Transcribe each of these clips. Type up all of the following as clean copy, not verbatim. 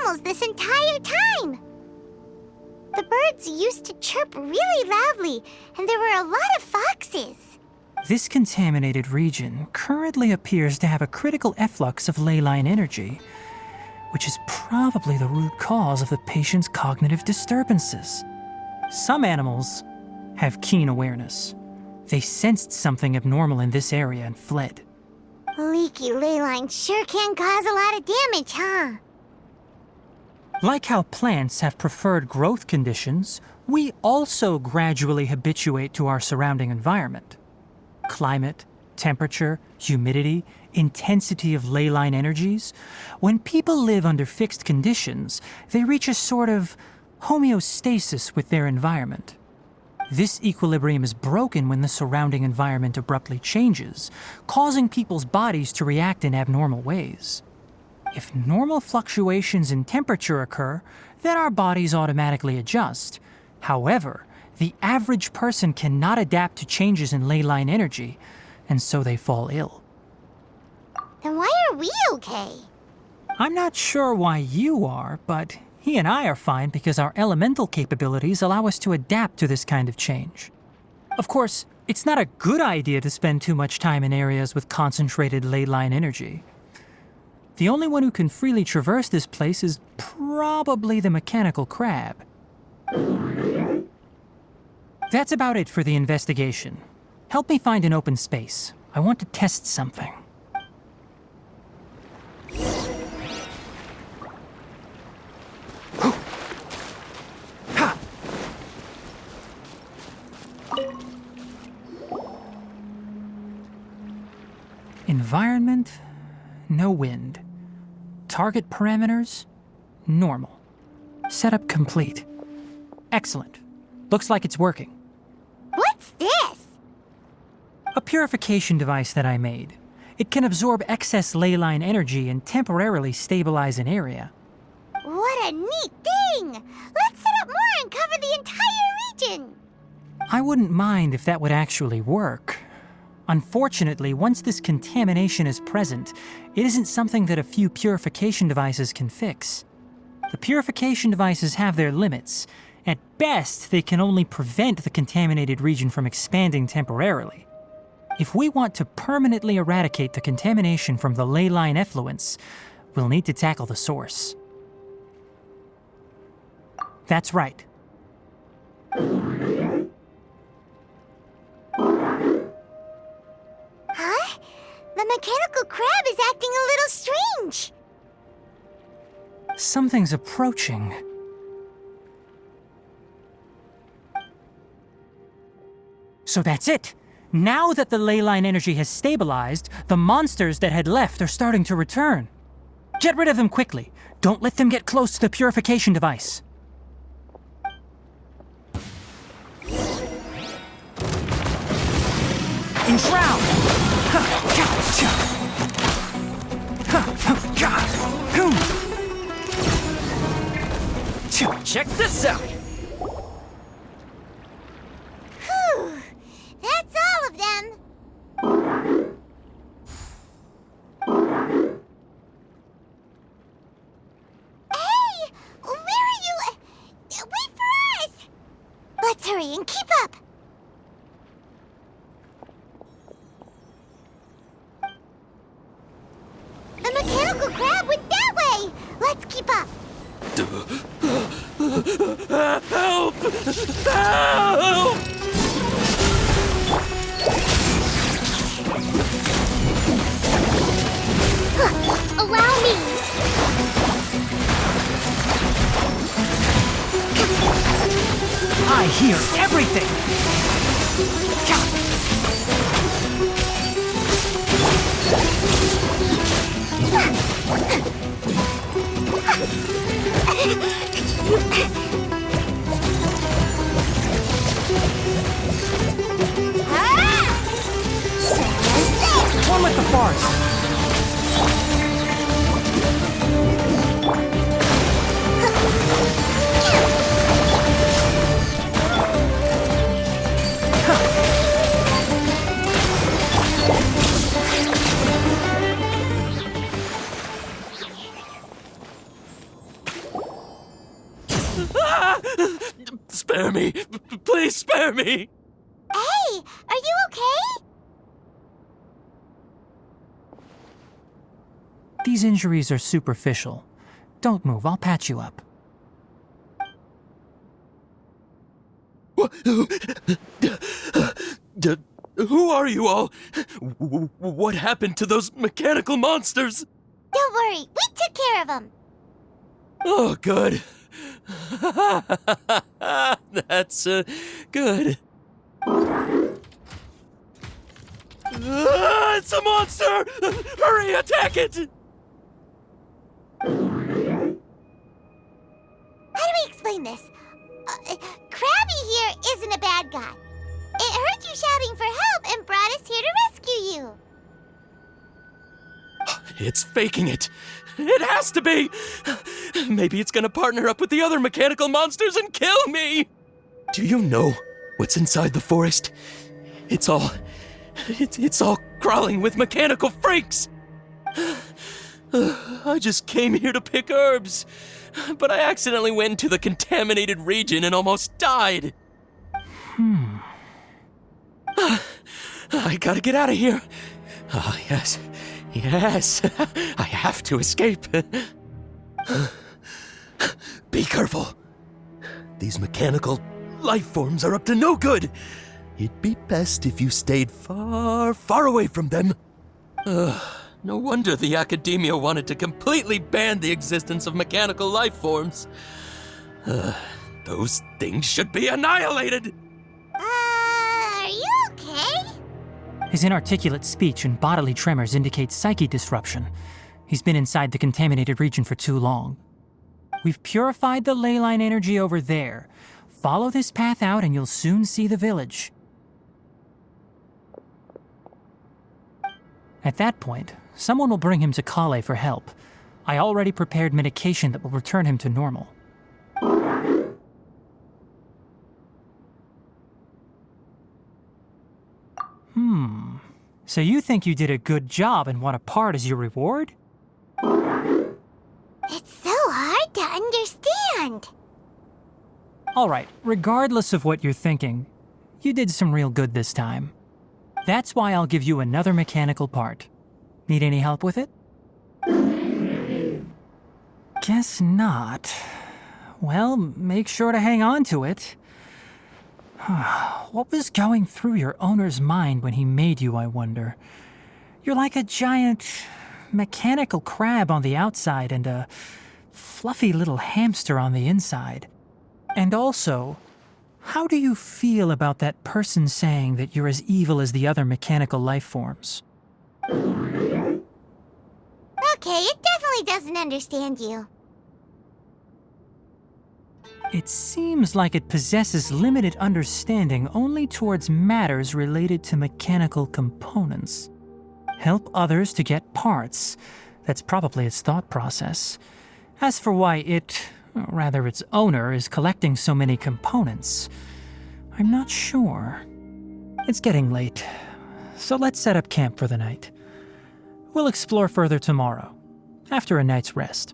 animals this entire time. The birds used to chirp really loudly, and there were a lot of foxes. This contaminated region currently appears to have a critical efflux of ley line energy, which is probably the root cause of the patient's cognitive disturbances. Some animals have keen awareness. They sensed something abnormal in this area and fled. Leaky ley lines sure can cause a lot of damage, huh? Like how plants have preferred growth conditions, we also gradually habituate to our surrounding environment. Climate, temperature, humidity, intensity of ley line energies. When people live under fixed conditions, they reach a sort of homeostasis with their environment. This equilibrium is broken when the surrounding environment abruptly changes, causing people's bodies to react in abnormal ways. If normal fluctuations in temperature occur, then our bodies automatically adjust. However, the average person cannot adapt to changes in ley line energy, and so they fall ill. Then why are we okay? I'm not sure why you are, but he and I are fine because our elemental capabilities allow us to adapt to this kind of change. Of course, it's not a good idea to spend too much time in areas with concentrated ley line energy. The only one who can freely traverse this place is probably the mechanical crab. That's about it for the investigation. Help me find an open space. I want to test something. Environment, no wind. Target parameters, normal. Setup complete. Excellent. Looks like it's working. What's this? A purification device that I made. It can absorb excess ley line energy and temporarily stabilize an area. What a neat thing! Let's set up more and cover the entire region! I wouldn't mind if that would actually work. Unfortunately, once this contamination is present, it isn't something that a few purification devices can fix. The purification devices have their limits. At best, they can only prevent the contaminated region from expanding temporarily. If we want to permanently eradicate the contamination from the ley line effluents, we'll need to tackle the source. That's right. Huh? The mechanical crab is acting a little strange. Something's approaching. So that's it. Now that the ley line energy has stabilized, the monsters that had left are starting to return. Get rid of them quickly. Don't let them get close to the purification device. Enshroud! Check this out! Whew! That's all of them! Hey! Where are you? Wait for us! Let's hurry and keep up! The mechanical crab went that way! Let's keep up! Help! Help! Allow me! I hear everything! One with the forest! spare me! Please spare me! Hey, are you okay? These injuries are superficial. Don't move, I'll patch you up. Who are you all? What happened to those mechanical monsters? Don't worry, we took care of them. Oh, good. That's good. It's a monster! Hurry, attack it! How do we explain this? Krabby here isn't a bad guy. It heard you shouting for help and brought us here to rescue you. It's faking it. It has to be. Maybe it's gonna partner up with the other mechanical monsters and kill me. Do you know what's inside the forest? It's all crawling with mechanical freaks. I just came here to pick herbs, but I accidentally went into the contaminated region and almost died. I gotta get out of here. Ah, yes. Yes, I have to escape. Be careful. These mechanical life forms are up to no good. It'd be best if you stayed far, far away from them. No wonder the academia wanted to completely ban the existence of mechanical life forms. Those things should be annihilated. Are you okay? His inarticulate speech and bodily tremors indicate psyche disruption. He's been inside the contaminated region for too long. We've purified the ley line energy over there. Follow this path out and you'll soon see the village. At that point, someone will bring him to Kale for help. I already prepared medication that will return him to normal. So you think you did a good job and want a part as your reward? It's so hard to understand. Alright, regardless of what you're thinking, you did some real good this time. That's why I'll give you another mechanical part. Need any help with it? Guess not. Well, make sure to hang on to it. What was going through your owner's mind when he made you, I wonder? You're like a giant mechanical crab on the outside and a fluffy little hamster on the inside. And also, how do you feel about that person saying that you're as evil as the other mechanical life forms? Okay, it definitely doesn't understand you. It seems like it possesses limited understanding only towards matters related to mechanical components. Help others to get parts. That's probably its thought process. As for why it, or rather its owner, is collecting so many components, I'm not sure. It's getting late, so let's set up camp for the night. We'll explore further tomorrow, after a night's rest.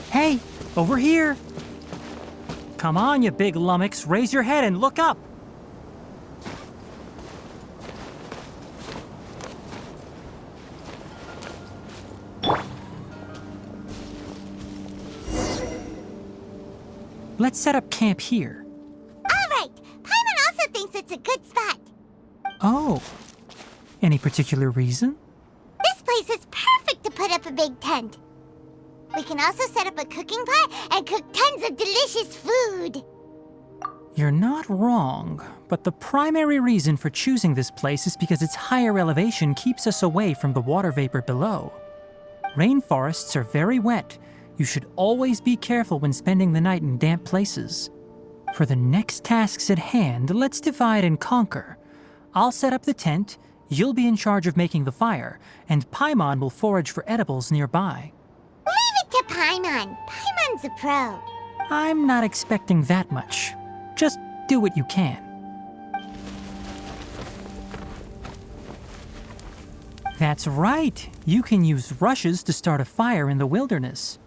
Hey, over here! Come on, you big lummox, raise your head and look up! Let's set up camp here. All right, Paimon also thinks it's a good spot. Oh, any particular reason? This place is perfect to put up a big tent. We can also set up a cooking pot and cook tons of delicious food. You're not wrong, but the primary reason for choosing this place is because its higher elevation keeps us away from the water vapor below. Rainforests are very wet. You should always be careful when spending the night in damp places. For the next tasks at hand, let's divide and conquer. I'll set up the tent, you'll be in charge of making the fire, and Paimon will forage for edibles nearby. Leave it to Paimon. Paimon's a pro. I'm not expecting that much. Just do what you can. That's right. You can use rushes to start a fire in the wilderness.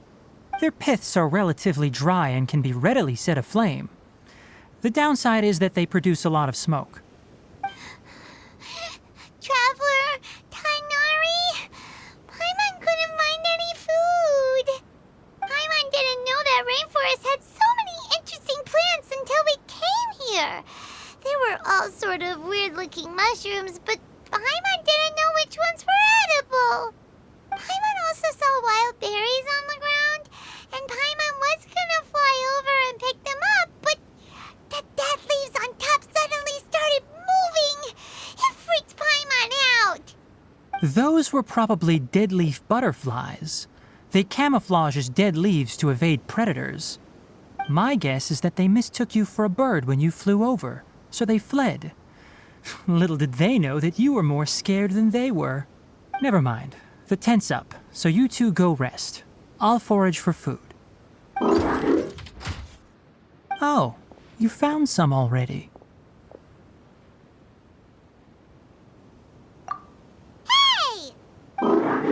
Their piths are relatively dry and can be readily set aflame. The downside is that they produce a lot of smoke. Traveler, Tainari, Paimon couldn't find any food. Paimon didn't know that rainforest had so many interesting plants until we came here. They were all sort of weird-looking mushrooms, but Paimon didn't know which ones were edible. Paimon also saw wild berries on the ground, and Paimon was gonna fly over and pick them up, but the dead leaves on top suddenly started moving. It freaked Paimon out. Those were probably dead leaf butterflies. They camouflage as dead leaves to evade predators. My guess is that they mistook you for a bird when you flew over, so they fled. Little did they know that you were more scared than they were. Never mind. The tent's up, so you two go rest. I'll forage for food. Oh, you found some already. Hey! Paimon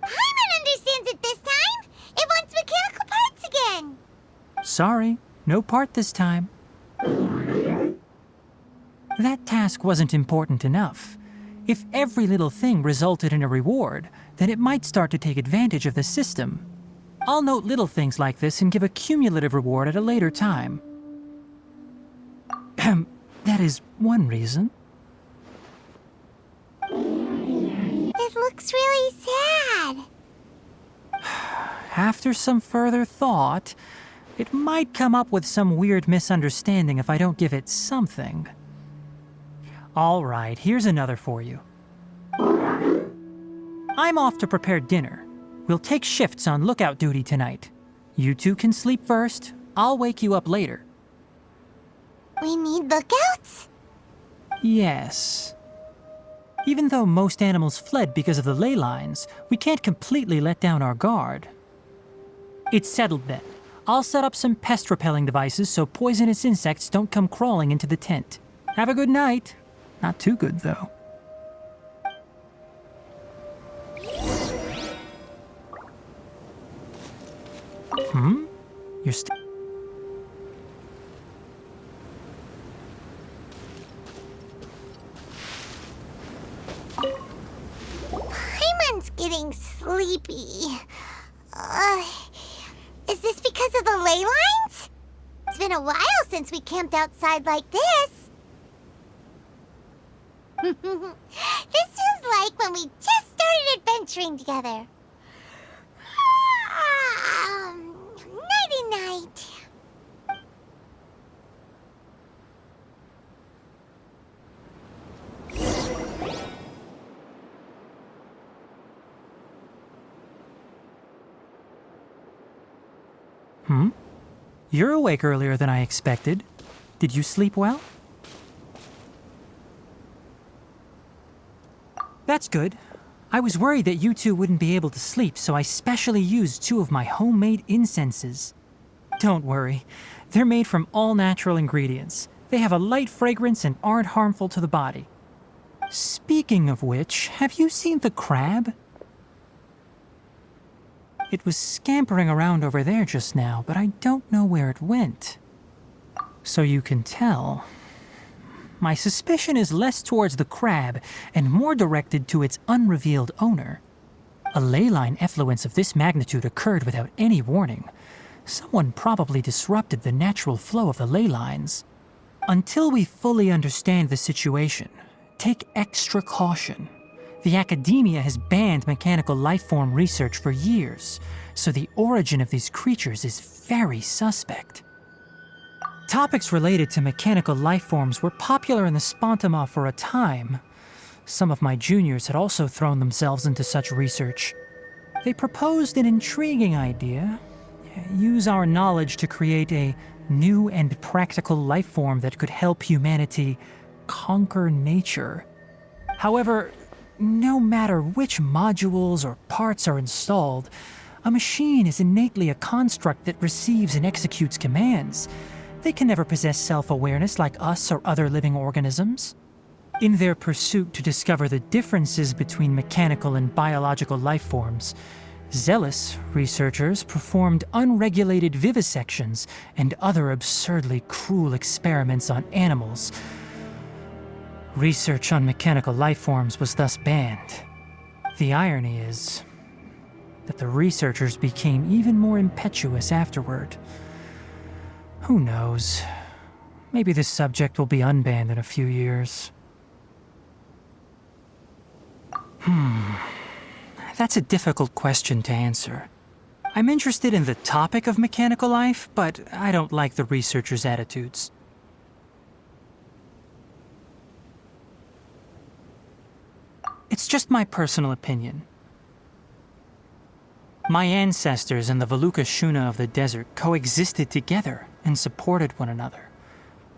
understands it this time. It wants mechanical parts again. Sorry, no part this time. That task wasn't important enough. If every little thing resulted in a reward, then it might start to take advantage of the system. I'll note little things like this and give a cumulative reward at a later time. That is one reason. It looks really sad. After some further thought, it might come up with some weird misunderstanding if I don't give it something. All right, here's another for you. I'm off to prepare dinner. We'll take shifts on lookout duty tonight. You two can sleep first. I'll wake you up later. We need lookouts? Yes. Even though most animals fled because of the ley lines, we can't completely let down our guard. It's settled then. I'll set up some pest-repelling devices so poisonous insects don't come crawling into the tent. Have a good night. Not too good, though. You're still... Paimon's getting sleepy. Is this because of the ley lines? It's been a while since we camped outside like this. This feels like when we just started adventuring together. Nighty-night. You're awake earlier than I expected. Did you sleep well? That's good. I was worried that you two wouldn't be able to sleep, so I specially used 2 of my homemade incenses. Don't worry. They're made from all natural ingredients. They have a light fragrance and aren't harmful to the body. Speaking of which, have you seen the crab? It was scampering around over there just now, but I don't know where it went. So you can tell. My suspicion is less towards the crab and more directed to its unrevealed owner. A ley line effluence of this magnitude occurred without any warning. Someone probably disrupted the natural flow of the ley lines. Until we fully understand the situation, take extra caution. The academia has banned mechanical lifeform research for years, so the origin of these creatures is very suspect. Topics related to mechanical lifeforms were popular in the Spontima for a time. Some of my juniors had also thrown themselves into such research. They proposed an intriguing idea. Use our knowledge to create a new and practical lifeform that could help humanity conquer nature. However, no matter which modules or parts are installed, a machine is innately a construct that receives and executes commands. They can never possess self-awareness like us or other living organisms. In their pursuit to discover the differences between mechanical and biological life forms, zealous researchers performed unregulated vivisections and other absurdly cruel experiments on animals. Research on mechanical life forms was thus banned. The irony is that the researchers became even more impetuous afterward. Who knows? Maybe this subject will be unbanned in a few years. That's a difficult question to answer. I'm interested in the topic of mechanical life, but I don't like the researchers' attitudes. It's just my personal opinion. My ancestors and the Valuka Shuna of the desert coexisted together and supported one another.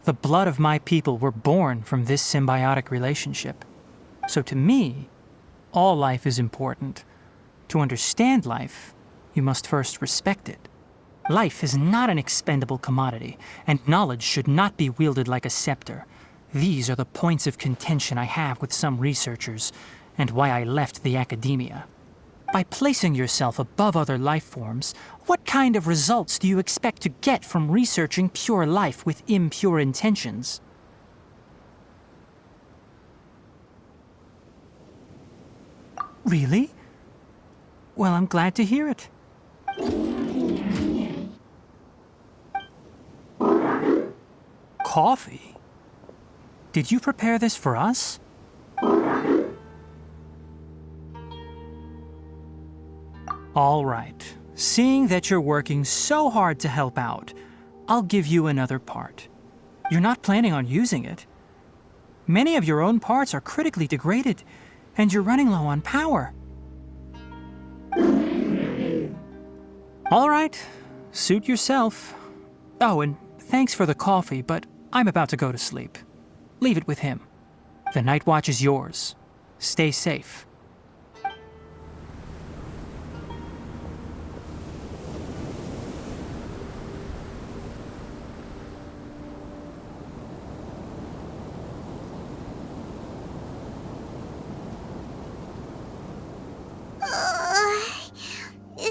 The blood of my people were born from this symbiotic relationship. So to me, all life is important. To understand life, you must first respect it. Life is not an expendable commodity, and knowledge should not be wielded like a scepter. These are the points of contention I have with some researchers, and why I left the academia. By placing yourself above other life forms, what kind of results do you expect to get from researching pure life with impure intentions? Really? Well, I'm glad to hear it. Coffee? Did you prepare this for us? All right. Seeing that you're working so hard to help out, I'll give you another part. You're not planning on using it. Many of your own parts are critically degraded, and you're running low on power. All right. Suit yourself. Oh, and thanks for the coffee, but I'm about to go to sleep. Leave it with him. The night watch is yours. Stay safe.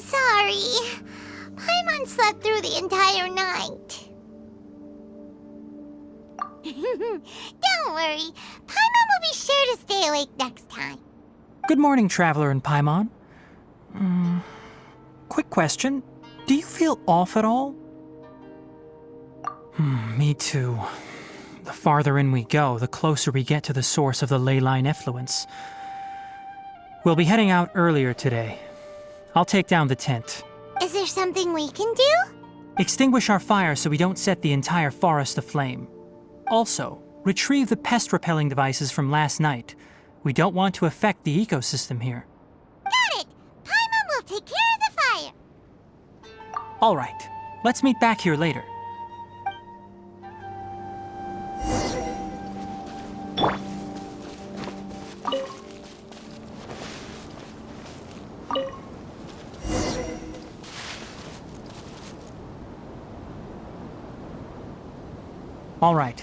Sorry. Paimon slept through the entire night. Don't worry. Paimon will be sure to stay awake next time. Good morning, Traveler and Paimon. Quick question. Do you feel off at all? Me too. The farther in we go, the closer we get to the source of the ley line effluence. We'll be heading out earlier today. I'll take down the tent. Is there something we can do? Extinguish our fire so we don't set the entire forest aflame. Also, retrieve the pest-repelling devices from last night. We don't want to affect the ecosystem here. Got it! Paimon will take care of the fire. All right. Let's meet back here later. All right.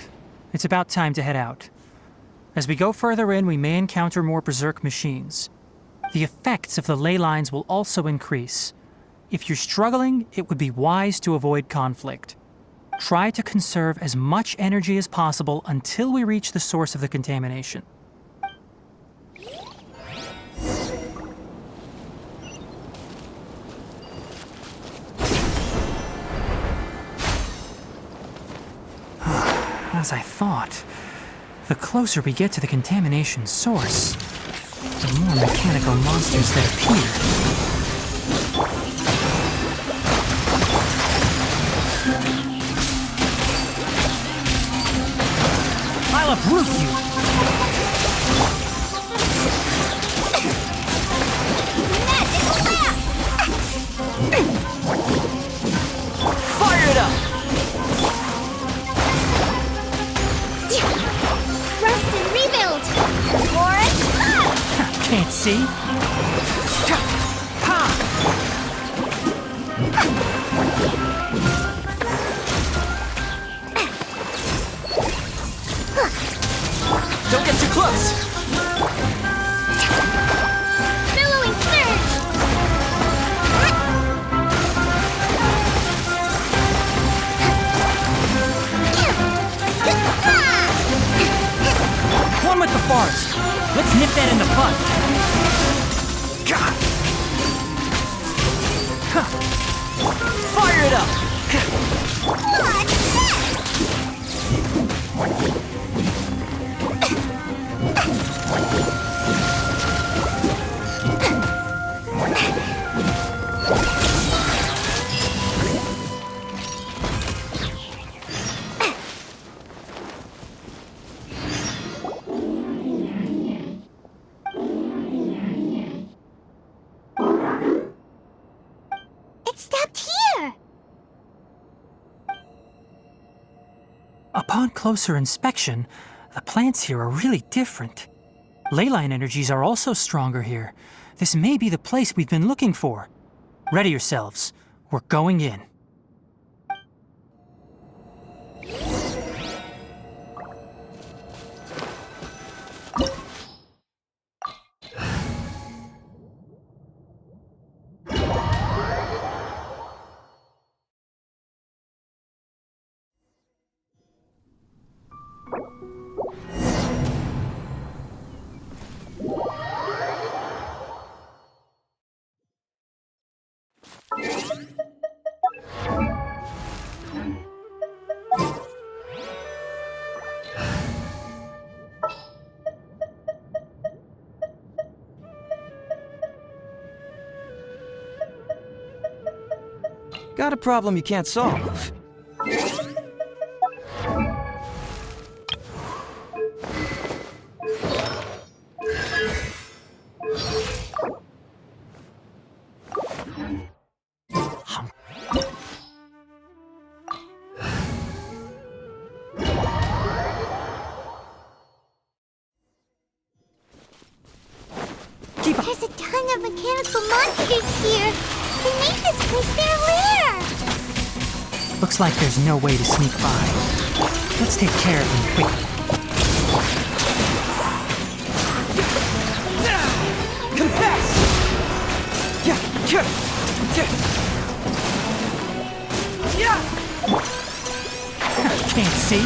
It's about time to head out. As we go further in, we may encounter more berserk machines. The effects of the ley lines will also increase. If you're struggling, it would be wise to avoid conflict. Try to conserve as much energy as possible until we reach the source of the contamination. As I thought, the closer we get to the contamination source, the more mechanical monsters that appear. I'll uproot you! Fire it up! Rest and rebuild! Forest up! Can't see? Ha! Don't get too close! that in the bud. God. Huh. Fire it up! It stopped here! Upon closer inspection, the plants here are really different. Leyline energies are also stronger here. This may be the place we've been looking for. Ready yourselves. We're going in. Got a problem you can't solve. There's a ton of mechanical monsters here. They made this place their lair. Looks like there's no way to sneak by. Let's take care of them quickly. Confess! Can't see?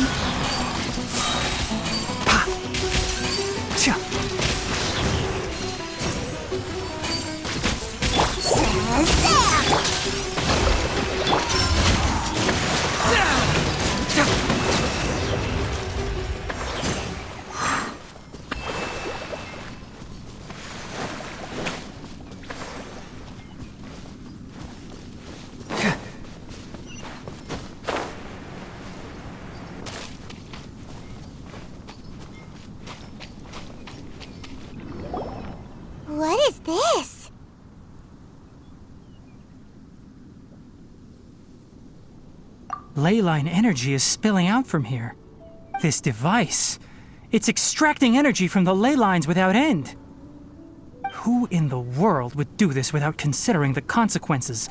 What is this? Leyline energy is spilling out from here. This device, it's extracting energy from the ley lines without end. Who in the world would do this without considering the consequences?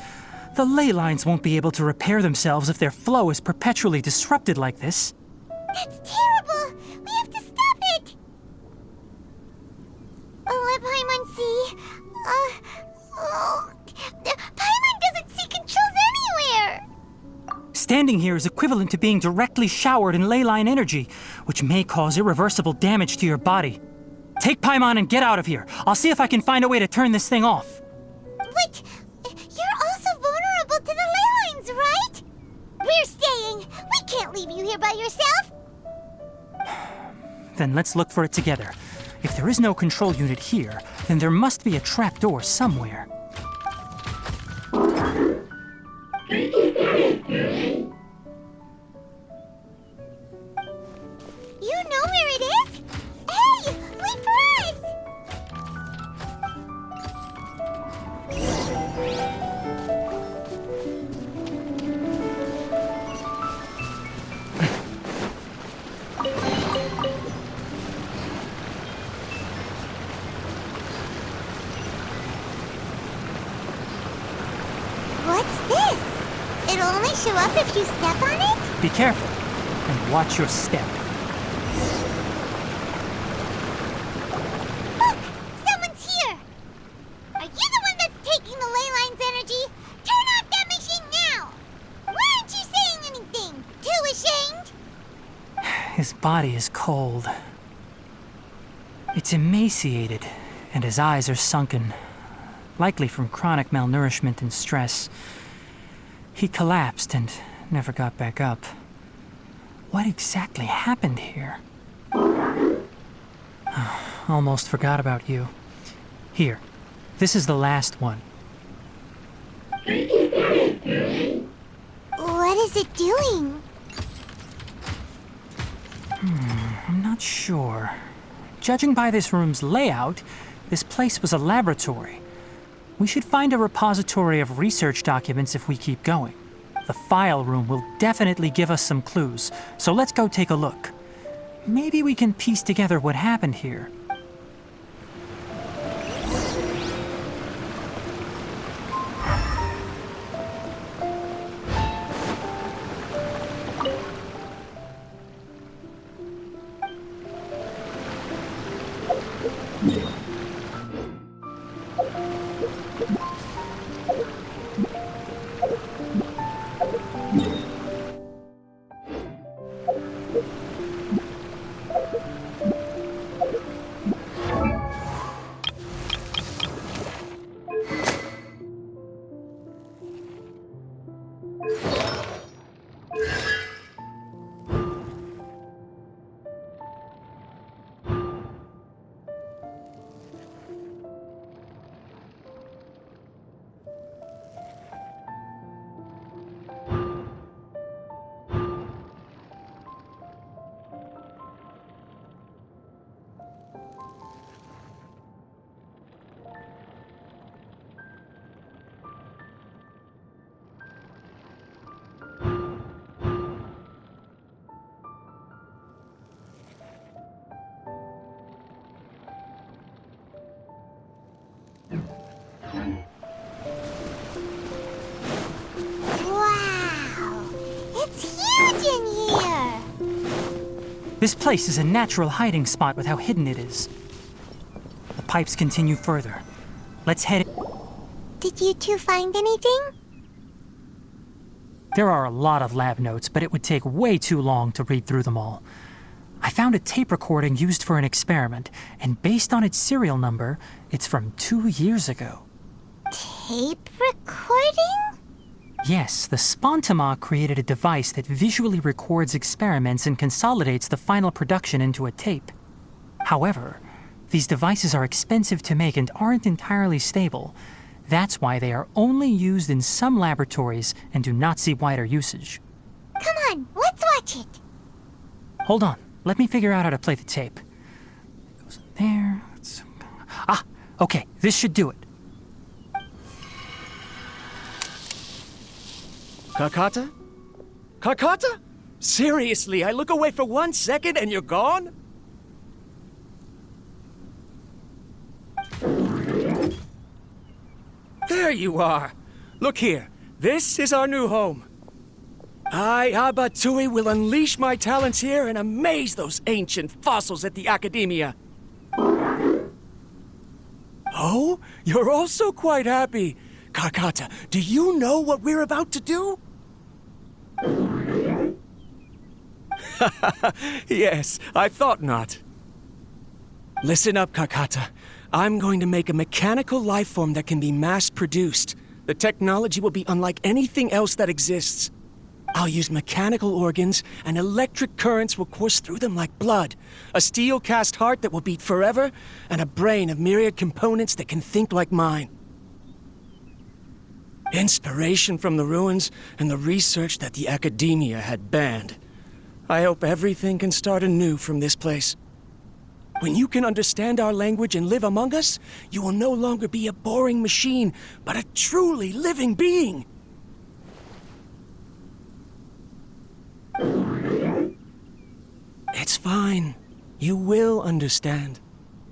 The ley lines won't be able to repair themselves if their flow is perpetually disrupted like this. That's terrible! We have to stop it! Let Paimon see. Paimon doesn't see controls anywhere! Standing here is equivalent to being directly showered in leyline energy, which may cause irreversible damage to your body. Take Paimon and get out of here. I'll see if I can find a way to turn this thing off. But you're also vulnerable to the ley lines, right? We're staying. We can't leave you here by yourself. Then let's look for it together. If there is no control unit here, then there must be a trapdoor somewhere. You know where it is? Hey, wait for us! What's this? It'll only show up if you step on it? Be careful, and watch your step. Look! Someone's here! Are you the one that's taking the ley line's energy? Turn off that machine now! Why aren't you saying anything? Too ashamed? His body is cold. It's emaciated, and his eyes are sunken, likely from chronic malnourishment and stress. He collapsed and never got back up. What exactly happened here? Almost forgot about you. Here, this is the last one. What is it doing? I'm not sure. Judging by this room's layout, this place was a laboratory. We should find a repository of research documents if we keep going. The file room will definitely give us some clues, so let's go take a look. Maybe we can piece together what happened here. Wow! It's huge in here! This place is a natural hiding spot with how hidden it is. The pipes continue further. Let's head in. Did you two find anything? There are a lot of lab notes, but it would take way too long to read through them all. I found a tape recording used for an experiment, and based on its serial number, it's from 2 years ago. Tape recording? Yes, the Spontima created a device that visually records experiments and consolidates the final production into a tape. However, these devices are expensive to make and aren't entirely stable. That's why they are only used in some laboratories and do not see wider usage. Come on, let's watch it. Hold on, let me figure out how to play the tape. It goes in there. Okay, this should do it. Karkata? Karkata? Seriously, I look away for 1 second and you're gone? There you are. Look here. This is our new home. I, Abatui, will unleash my talents here and amaze those ancient fossils at the Academia. Oh, you're also quite happy. Karkata, do you know what we're about to do? Yes, I thought not. Listen up, Karkata. I'm going to make a mechanical life form that can be mass-produced. The technology will be unlike anything else that exists. I'll use mechanical organs, and electric currents will course through them like blood. A steel-cast heart that will beat forever, and a brain of myriad components that can think like mine. Inspiration from the ruins and the research that the Academia had banned. I hope everything can start anew from this place. When you can understand our language and live among us, you will no longer be a boring machine, but a truly living being. It's fine. You will understand.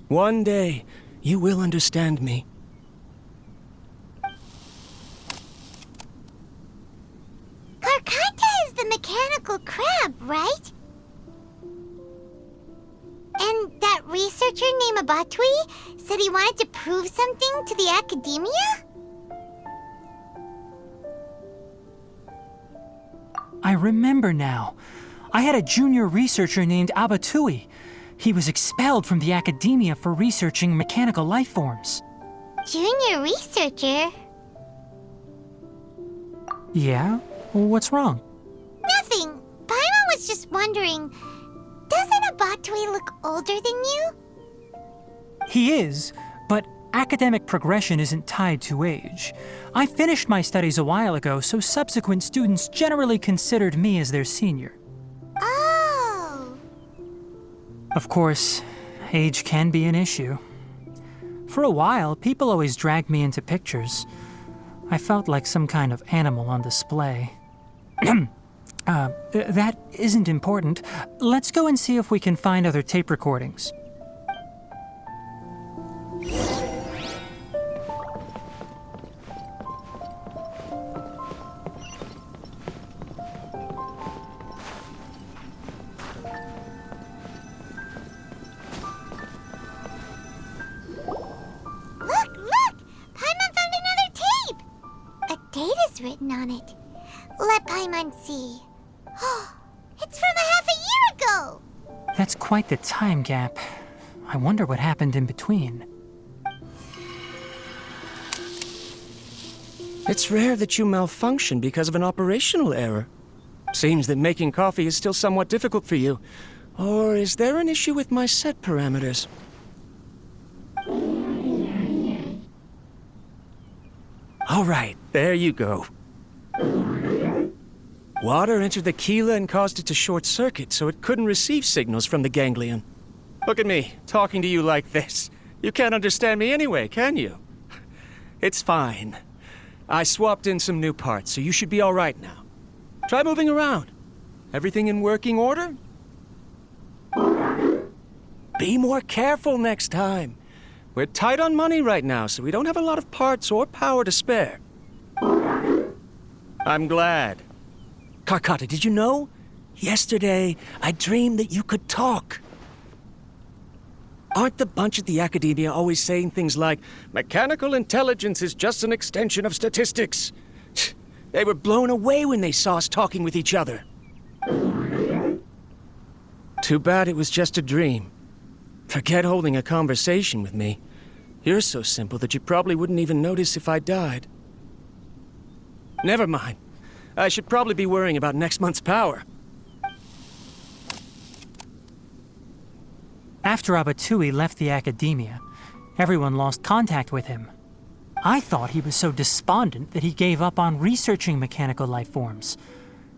One day, you will understand me. Karkata is the mechanical crab, right? And that researcher named Abatui said he wanted to prove something to the Academia? I remember now. I had a junior researcher named Abatui. He was expelled from the academia for researching mechanical life forms. Junior researcher? Yeah? What's wrong? Nothing. Paimon was just wondering, doesn't Abatui look older than you? He is, but academic progression isn't tied to age. I finished my studies a while ago, so subsequent students generally considered me as their senior. Oh. Of course, age can be an issue. For a while, people always dragged me into pictures. I felt like some kind of animal on display. That isn't important. Let's go and see if we can find other tape recordings. Look! Paimon found another tape! A date is written on it. Let Paimon see. Oh, it's from a half a year ago! That's quite the time gap. I wonder what happened in between. It's rare that you malfunction because of an operational error. Seems that making coffee is still somewhat difficult for you. Or is there an issue with my set parameters? All right, there you go. Water entered the chela and caused it to short circuit, so it couldn't receive signals from the ganglion. Look at me, talking to you like this. You can't understand me anyway, can you? It's fine. I swapped in some new parts, so you should be all right now. Try moving around. Everything in working order? Be more careful next time. We're tight on money right now, so we don't have a lot of parts or power to spare. I'm glad. Karkata, did you know? Yesterday, I dreamed that you could talk. Aren't the bunch at the Academia always saying things like, mechanical intelligence is just an extension of statistics? They were blown away when they saw us talking with each other. Too bad it was just a dream. Forget holding a conversation with me. You're so simple that you probably wouldn't even notice if I died. Never mind. I should probably be worrying about next month's power. After Abatui left the academia, everyone lost contact with him. I thought he was so despondent that he gave up on researching mechanical life forms.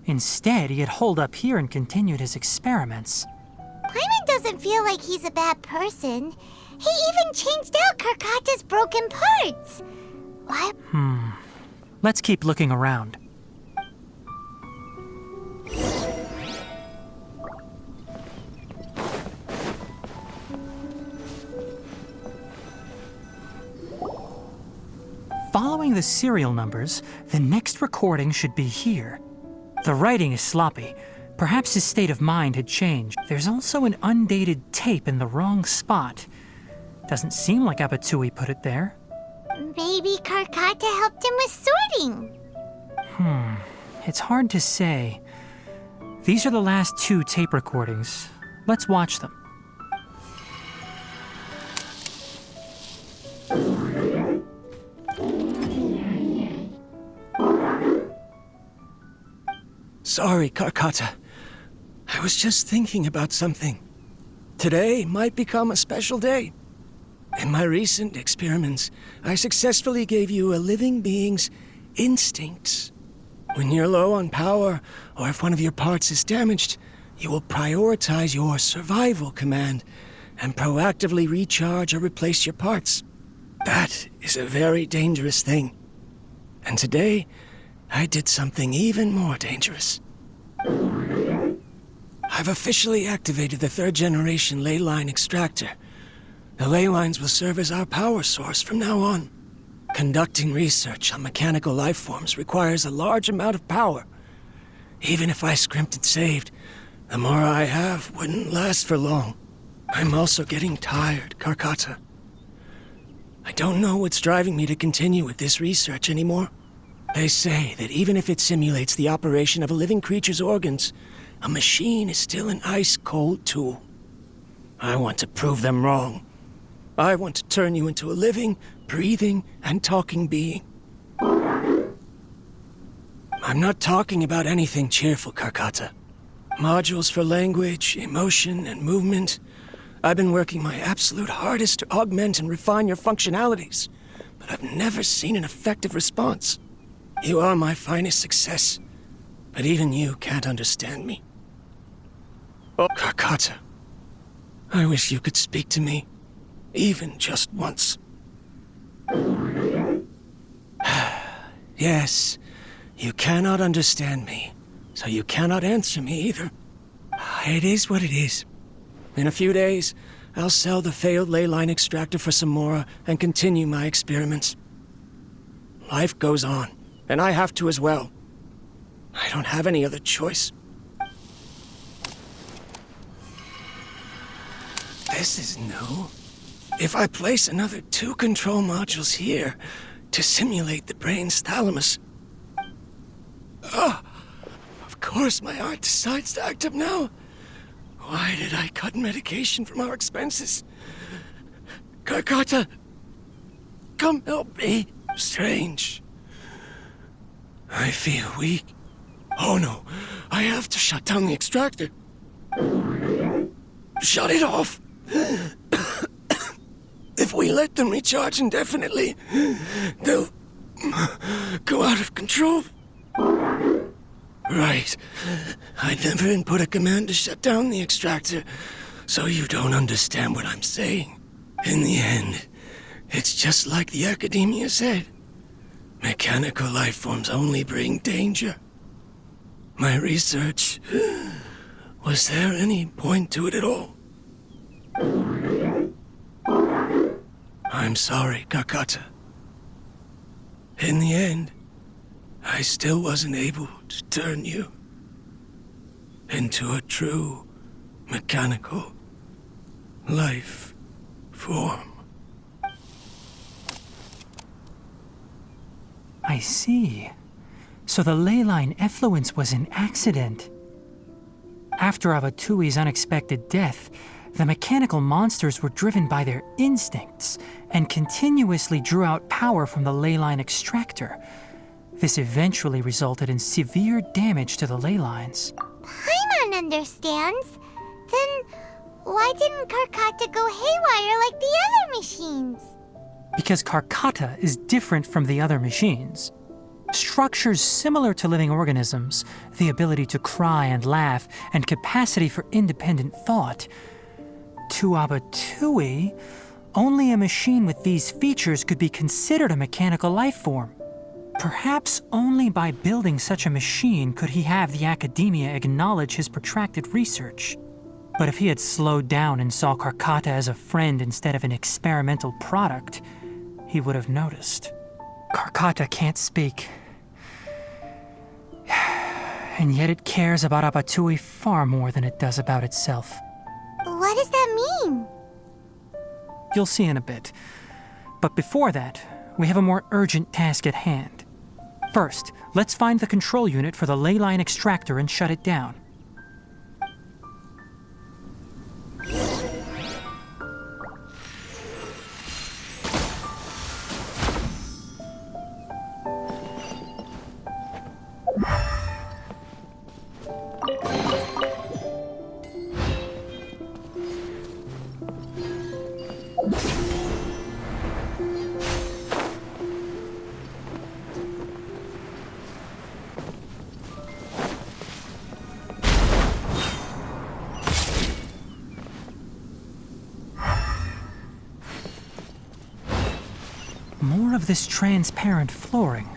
Instead, he had holed up here and continued his experiments. Paimon doesn't feel like he's a bad person. He even changed out Karkata's broken parts. Why? Let's keep looking around. Following the serial numbers, the next recording should be here. The writing is sloppy. Perhaps his state of mind had changed. There's also an undated tape in the wrong spot. Doesn't seem like Abatui put it there. Maybe Karkata helped him with sorting. It's hard to say. These are the last 2 tape recordings. Let's watch them. Sorry, Karkata. I was just thinking about something. Today might become a special day. In my recent experiments, I successfully gave you a living being's instincts. When you're low on power, or if one of your parts is damaged, you will prioritize your survival command and proactively recharge or replace your parts. That is a very dangerous thing. And today, I did something even more dangerous. I've officially activated the 3rd generation ley line extractor. The ley lines will serve as our power source from now on. Conducting research on mechanical life forms requires a large amount of power. Even if I scrimped and saved, the more I have wouldn't last for long. I'm also getting tired, Karkata. I don't know what's driving me to continue with this research anymore. They say that even if it simulates the operation of a living creature's organs, a machine is still an ice-cold tool. I want to prove them wrong. I want to turn you into a living, breathing, and talking being. I'm not talking about anything cheerful, Karkata. Modules for language, emotion, and movement. I've been working my absolute hardest to augment and refine your functionalities, but I've never seen an effective response. You are my finest success, but even you can't understand me. Oh, Karkata, I wish you could speak to me, even just once. Yes, you cannot understand me, so you cannot answer me either. It is what it is. In a few days, I'll sell the failed ley line extractor for some more and continue my experiments. Life goes on, and I have to as well. I don't have any other choice. This is new. If I place another 2 control modules here to simulate the brain's thalamus... of course my heart decides to act up now. Why did I cut medication from our expenses? Karkata, come help me. Strange. I feel weak. Oh no, I have to shut down the extractor. Shut it off. If we let them recharge indefinitely, they'll go out of control. Right. I never input a command to shut down the extractor, so you don't understand what I'm saying. In the end, it's just like the academia said. Mechanical life forms only bring danger. My research... Was there any point to it at all? I'm sorry, Karkata. In the end, I still wasn't able to turn you into a true mechanical life form. I see. So the ley line effluence was an accident. After Abatui's unexpected death, the mechanical monsters were driven by their instincts and continuously drew out power from the ley line extractor. This eventually resulted in severe damage to the ley lines. Paimon understands. Then why didn't Karkata go haywire like the other machines? Because Karkata is different from the other machines. Structures similar to living organisms, the ability to cry and laugh, and capacity for independent thought. To Abatui, only a machine with these features could be considered a mechanical life form. Perhaps only by building such a machine could he have the academia acknowledge his protracted research. But if he had slowed down and saw Karkata as a friend instead of an experimental product, he would have noticed. Karkata can't speak. And yet it cares about Abatui far more than it does about itself. What does that mean? You'll see in a bit. But before that, we have a more urgent task at hand. First, let's find the control unit for the ley line extractor and shut it down. More of this transparent flooring.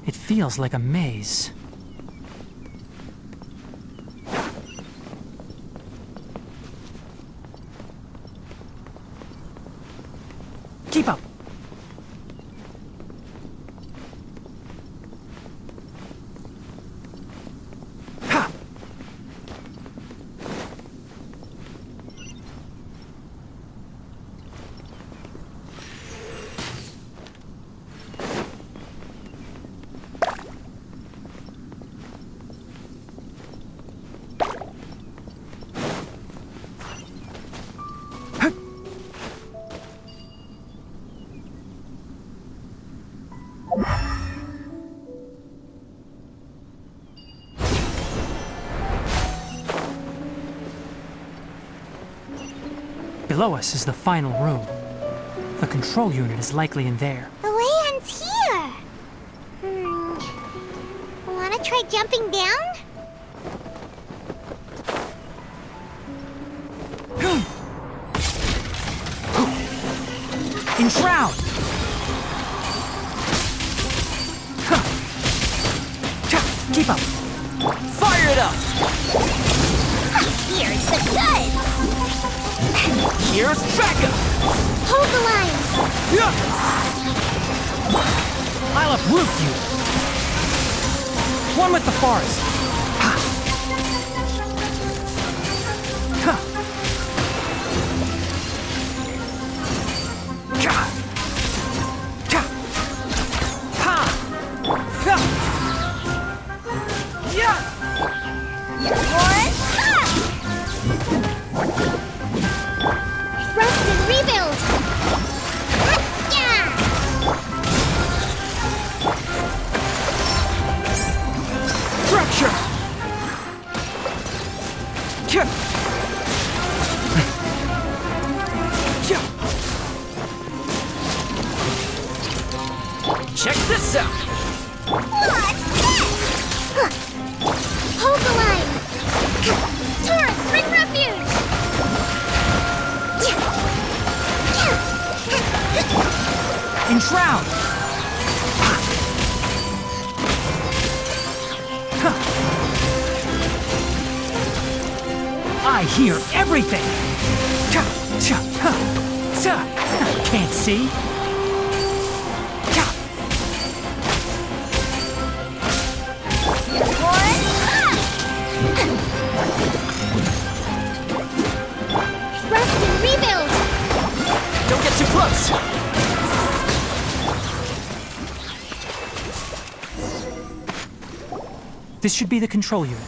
It feels like a maze. Keep up! Ha! below us is the final room. The control unit is likely in there. The way ends here. Wanna try jumping down? Enshroud! Keep up! Fire it up! Here's the good! Here's backup! Hold the line! I'll uproot you! One with the forest! Ha! Ha! Ka! Ka! Ha! Ha! Yeah! One, rest and rebuild! Yeah! Fracture! Kia! Kia! Check this out! What's this? Hold the line! Taurus, bring refuge! Enshroud! I hear everything! Cha, cha, ha, cha. Can't see? Cha. Rest and rebuild! Don't get too close! This should be the control unit.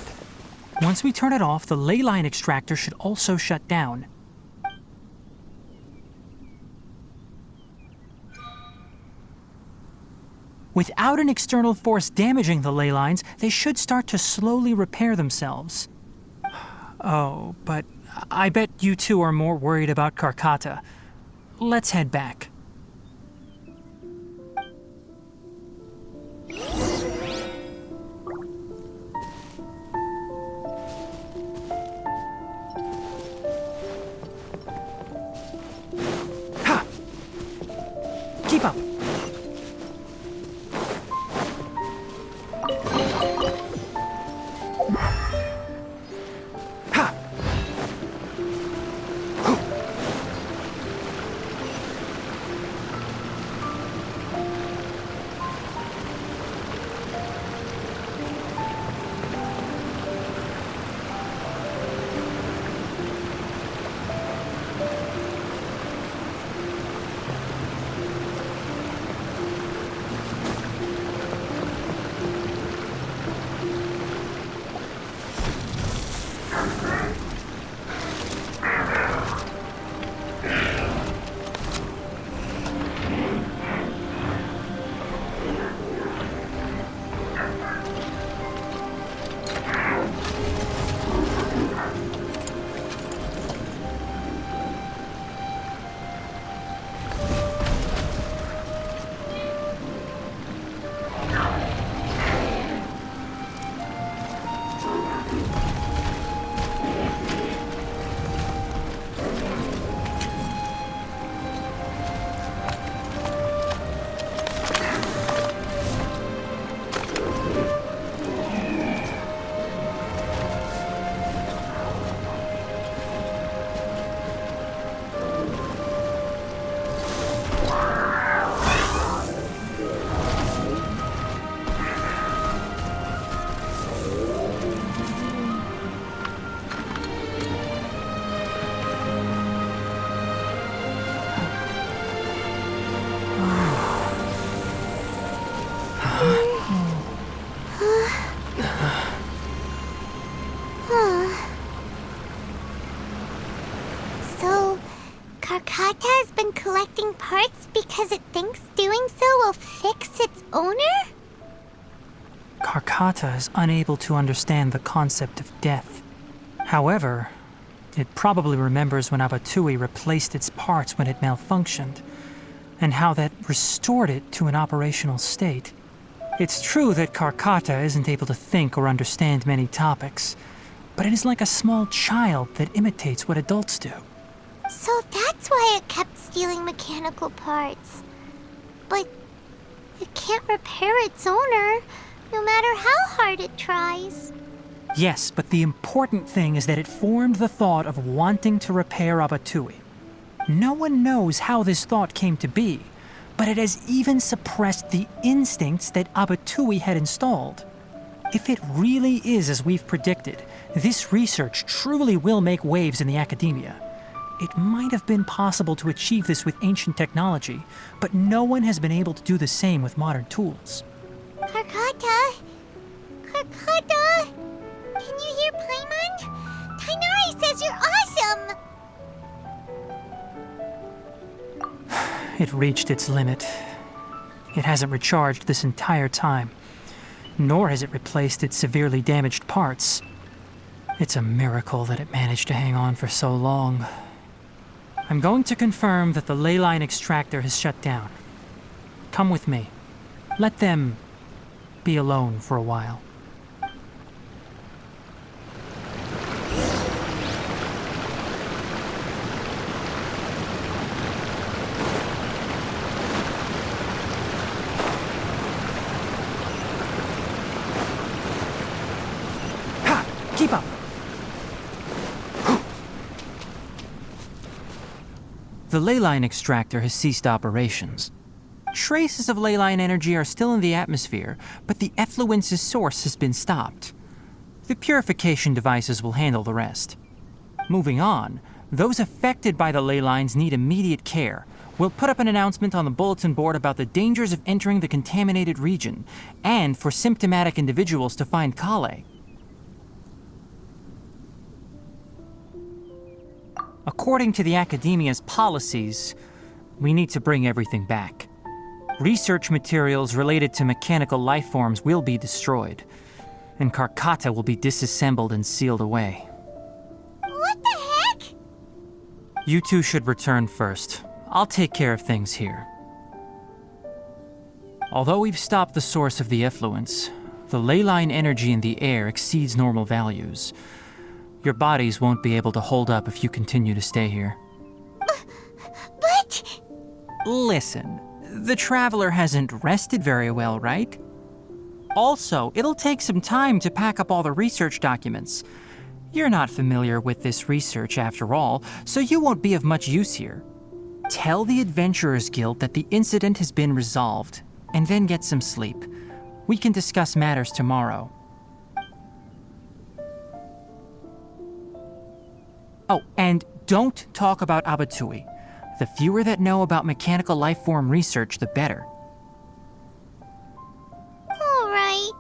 Once we turn it off, the ley line extractor should also shut down. Without an external force damaging the ley lines, they should start to slowly repair themselves. Oh, but I bet you two are more worried about Karkata. Let's head back. Ha! Keep up. Ha! So, Karkata has been collecting parts because it thinks doing so will fix its owner? Karkata is unable to understand the concept of death. However, It probably remembers when Abatui replaced its parts when it malfunctioned, and how that restored it to an operational state. It's true that Karkata isn't able to think or understand many topics, but it is like a small child that imitates what adults do. So that's why it kept stealing mechanical parts. But it can't repair its owner, no matter how hard it tries. Yes, but the important thing is that it formed the thought of wanting to repair Abatui. No one knows how this thought came to be, but it has even suppressed the instincts that Abatui had installed. If it really is as we've predicted, this research truly will make waves in the academia. It might have been possible to achieve this with ancient technology, but no one has been able to do the same with modern tools. Karkata? Karkata? Can you hear Paimon? Tighnari says you're awesome! It reached its limit. It hasn't recharged this entire time, nor has it replaced its severely damaged parts. It's a miracle that it managed to hang on for so long. I'm going to confirm that the ley line extractor has shut down. Come with me. Let them be alone for a while. Keep up! The ley line extractor has ceased operations. Traces of ley line energy are still in the atmosphere, but the effluence's source has been stopped. The purification devices will handle the rest. Moving on, those affected by the ley lines need immediate care. We'll put up an announcement on the bulletin board about the dangers of entering the contaminated region, and for symptomatic individuals to find Kale. According to the Academia's policies, we need to bring everything back. Research materials related to mechanical life forms will be destroyed, and Karkata will be disassembled and sealed away. What the heck? You two should return first. I'll take care of things here. Although we've stopped the source of the effluence, the ley line energy in the air exceeds normal values. Your bodies won't be able to hold up if you continue to stay here. But... Listen, the Traveler hasn't rested very well, right? Also, it'll take some time to pack up all the research documents. You're not familiar with this research after all, so you won't be of much use here. Tell the Adventurers Guild that the incident has been resolved, and then get some sleep. We can discuss matters tomorrow. Oh, and don't talk about Abatui. The fewer that know about mechanical life form research, the better. All right.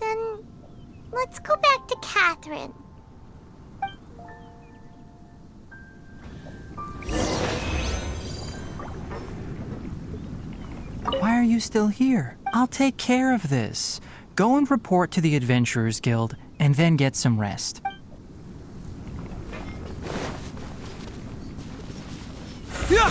Then let's go back to Catherine. Why are you still here? I'll take care of this. Go and report to the Adventurers Guild, and then get some rest. Yeah!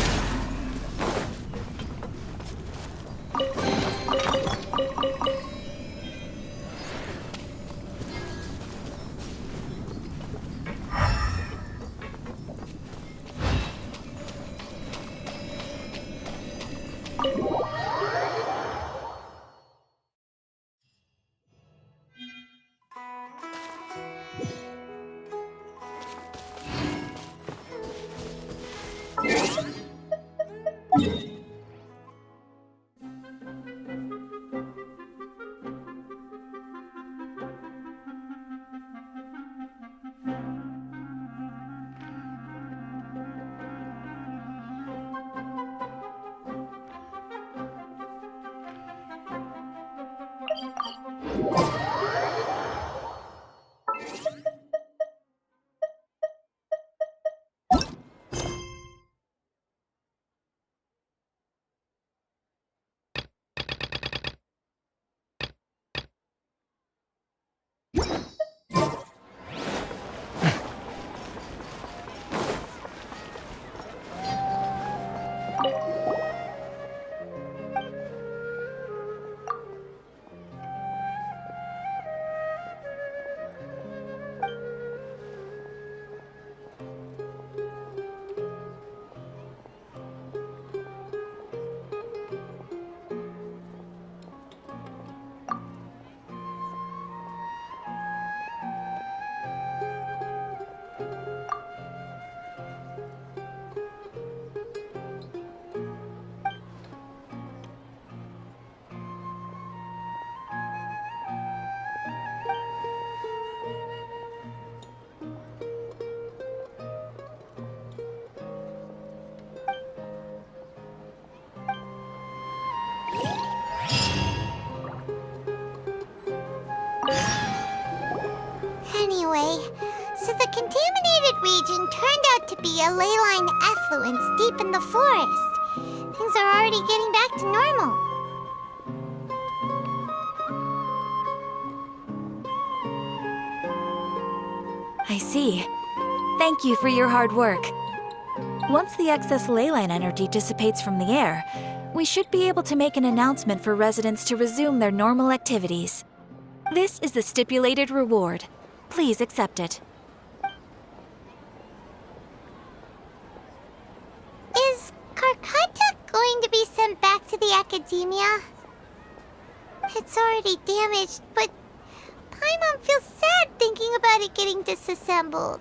So the contaminated region turned out to be a ley line effluence deep in the forest. Things are already getting back to normal. I see. Thank you for your hard work. Once the excess ley line energy dissipates from the air, we should be able to make an announcement for residents to resume their normal activities. This is the stipulated reward. Please accept it. Is Karkata going to be sent back to the academia? It's already damaged, but Paimon feels sad thinking about it getting disassembled.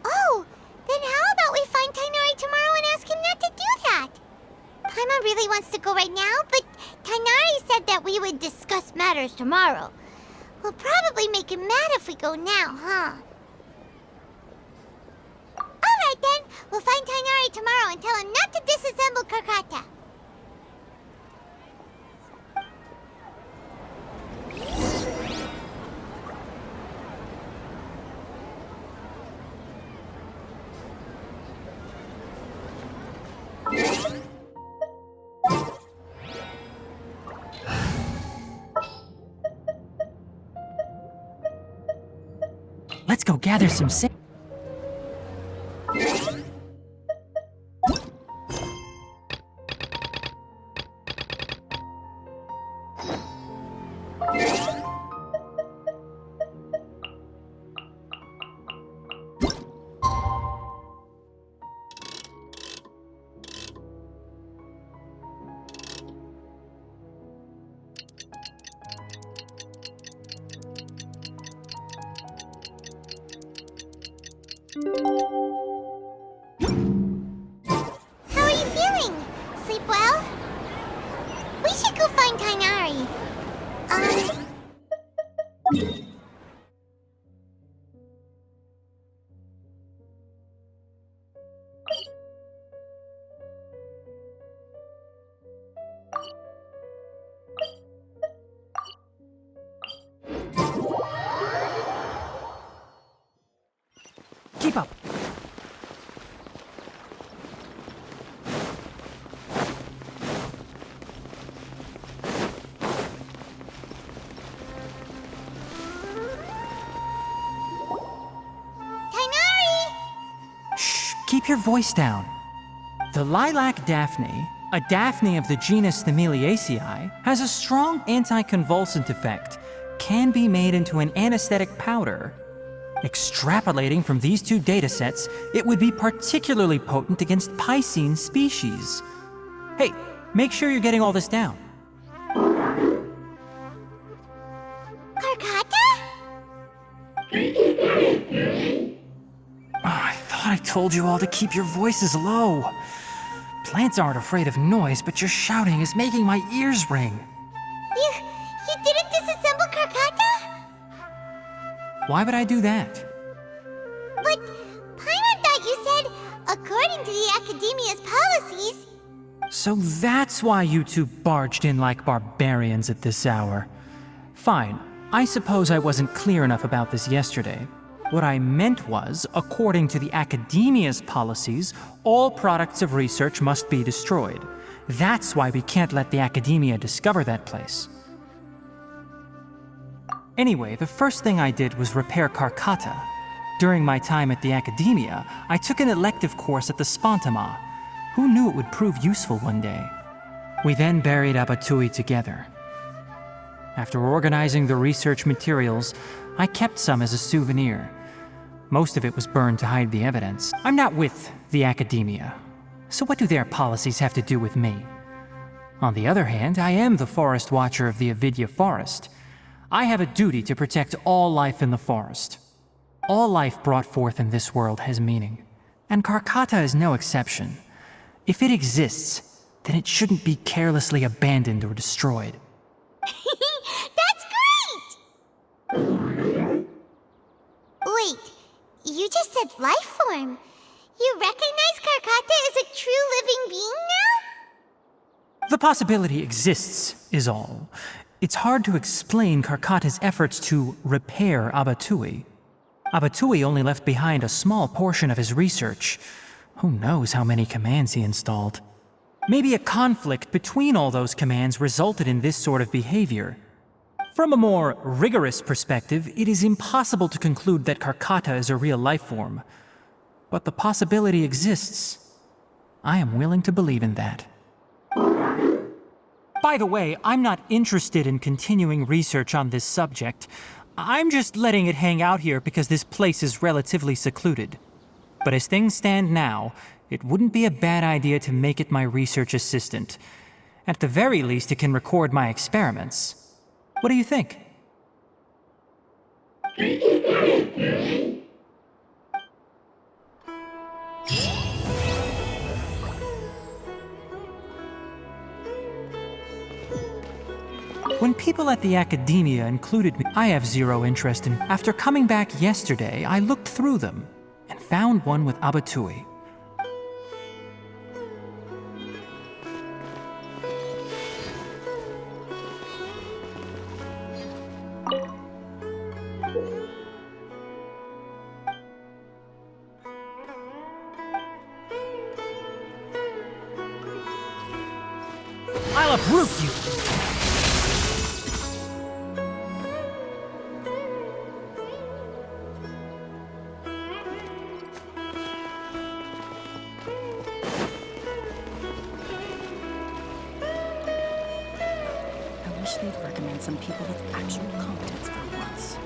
Oh, then how about we find Tainari tomorrow and ask him not to do that? Paimon really wants to go right now, but Tainari said that we would discuss matters tomorrow. We'll probably make him mad if we go now, huh? Alright then, we'll find Tainari tomorrow and tell him not to disassemble Karkata. Let's go gather some sand. How are you feeling? Sleep well? We should go find Tainari. Keep up. Keep your voice down. The lilac daphne, a daphne of the genus Thameliaceae, has a strong anticonvulsant effect, can be made into an anesthetic powder. Extrapolating from these two datasets, it would be particularly potent against Piscine species. Hey, make sure you're getting all this down. Karkata? I thought I told you all to keep your voices low. Plants aren't afraid of noise, but your shouting is making my ears ring. You didn't disassemble Karkata? Why would I do that? But Paimon thought you said, according to the Academia's policies... So that's why you two barged in like barbarians at this hour. Fine, I suppose I wasn't clear enough about this yesterday. What I meant was, according to the Academia's policies, all products of research must be destroyed. That's why we can't let the Academia discover that place. Anyway, the first thing I did was repair Karkata. During my time at the Academia, I took an elective course at the Spontama. Who knew it would prove useful one day? We then buried Abatui together. After organizing the research materials, I kept some as a souvenir. Most of it was burned to hide the evidence. I'm not with the Academia, so what do their policies have to do with me? On the other hand, I am the Forest Watcher of the Avidya Forest. I have a duty to protect all life in the forest. All life brought forth in this world has meaning, and Karkata is no exception. If it exists, then it shouldn't be carelessly abandoned or destroyed. That's great! Wait, you just said life form. You recognize Karkata as a true living being now? The possibility exists, is all. it's hard to explain Karkata's efforts to repair Abatui. Abatui only left behind a small portion of his research. Who knows how many commands he installed? Maybe a conflict between all those commands resulted in this sort of behavior. From a more rigorous perspective, it is impossible to conclude that Karkata is a real life form. But the possibility exists. I am willing to believe in that. By the way, I'm not interested in continuing research on this subject. I'm just letting it hang out here because this place is relatively secluded. But as things stand now, it wouldn't be a bad idea to make it my research assistant. At the very least, it can record my experiments. What do you think? When people at the academia included me, I have zero interest in. After coming back yesterday, I looked through them and found one with Abatui. I'll uproot you! I wish they'd recommend some people with actual competence for once.